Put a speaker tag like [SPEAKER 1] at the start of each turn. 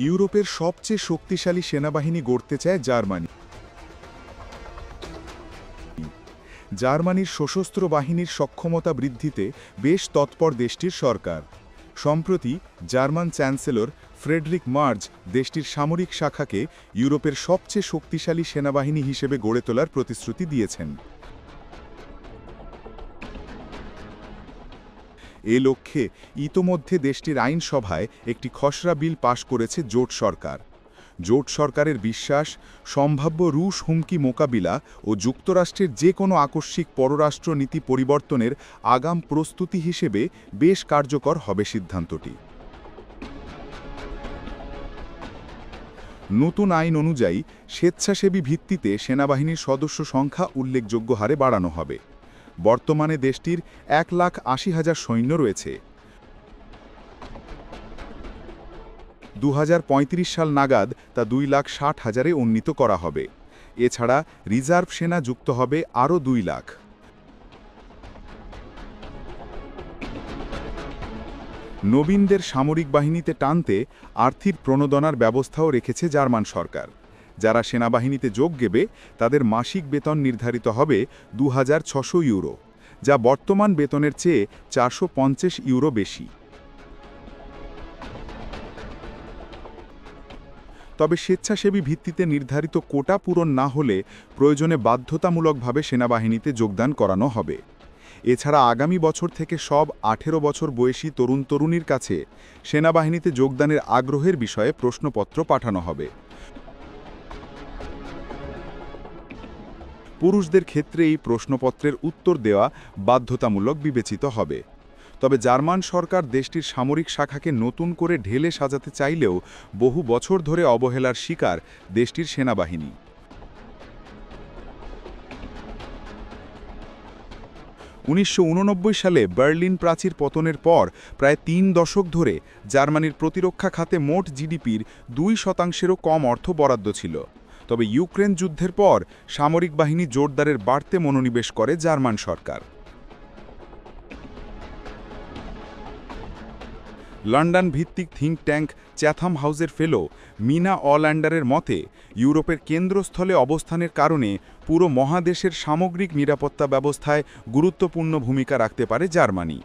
[SPEAKER 1] ইউরোপের সবচেয়ে শক্তিশালী সেনাবাহিনী গড়তে চায় জার্মানি। জার্মানির সশস্ত্র বাহিনীর সক্ষমতা বৃদ্ধিতে বেশ তৎপর দেশটির সরকার। সম্প্রতি জার্মান চ্যান্সেলর ফ্রেডরিক মার্জ দেশটির সামরিক শাখাকে ইউরোপের সবচেয়ে শক্তিশালী সেনাবাহিনী হিসেবে গড়ে তোলার প্রতিশ্রুতি দিয়েছেন। এ লক্ষ্যে ইতোমধ্যে দেশটির আইনসভায় একটি খসড়া বিল পাশ করেছে জোট সরকার। জোট সরকারের বিশ্বাস, সম্ভাব্য রুশ হুমকি মোকাবিলা ও যুক্তরাষ্ট্রের যে কোনো আকস্মিক পররাষ্ট্র নীতি পরিবর্তনের আগাম প্রস্তুতি হিসেবে বেশ কার্যকর হবে সিদ্ধান্তটি। নতুন আইন অনুযায়ী স্বেচ্ছাসেবী ভিত্তিতে সেনাবাহিনীর সদস্য সংখ্যা উল্লেখযোগ্য হারে বাড়ানো হবে। বর্তমানে দেশটির 1,80,000 সৈন্য রয়েছে। 2035 সাল নাগাদ তা 2,60,000-এ উন্নীত করা হবে। এছাড়া রিজার্ভ সেনা যুক্ত হবে আরও 2 লাখ। নবীনদের সামরিক বাহিনীতে টানতে আর্থিক প্রণোদনার ব্যবস্থাও রেখেছে জার্মান সরকার। যারা সেনাবাহিনীতে যোগ দেবে তাদের মাসিক বেতন নির্ধারিত হবে 2,600 ইউরো, যা বর্তমান বেতনের চেয়ে 450 ইউরো বেশি। তবে স্বেচ্ছাসেবী ভিত্তিতে নির্ধারিত কোটা পূরণ না হলে প্রয়োজনে বাধ্যতামূলকভাবে সেনাবাহিনীতে যোগদান করানো হবে। এছাড়া আগামী বছর থেকে সব 18 বছর বয়সী তরুণ-তরুণীর কাছে সেনাবাহিনীতে যোগদানের আগ্রহের বিষয়ে প্রশ্নপত্র পাঠানো হবে। পুরুষদের ক্ষেত্রে এই প্রশ্নপত্রের উত্তর দেওয়া বাধ্যতামূলক বিবেচিত হবে। তবে জার্মান সরকার দেশটির সামরিক শাখাকে নতুন করে ঢেলে সাজাতে চাইলেও বহু বছর ধরে অবহেলার শিকার দেশটির সেনাবাহিনী। 1989 সালে বার্লিন প্রাচীর পতনের পর প্রায় 3 দশক ধরে জার্মানির প্রতিরক্ষা খাতে মোট জিডিপির 2%-এরও কম অর্থ বরাদ্দ ছিল। তবে ইউক্রেন যুদ্ধের পর সামরিক বাহিনী জোরদারের বাড়তে মনোনিবেশ করে জার্মান সরকার। লন্ডন ভিত্তিক থিঙ্ক ট্যাঙ্ক চ্যাথাম হাউসের ফেলো মিনা অল্যান্ডারের মতে, ইউরোপের কেন্দ্রস্থলে অবস্থানের কারণে পুরো মহাদেশের সামগ্রিক নিরাপত্তা ব্যবস্থায় গুরুত্বপূর্ণ ভূমিকা রাখতে পারে জার্মানি।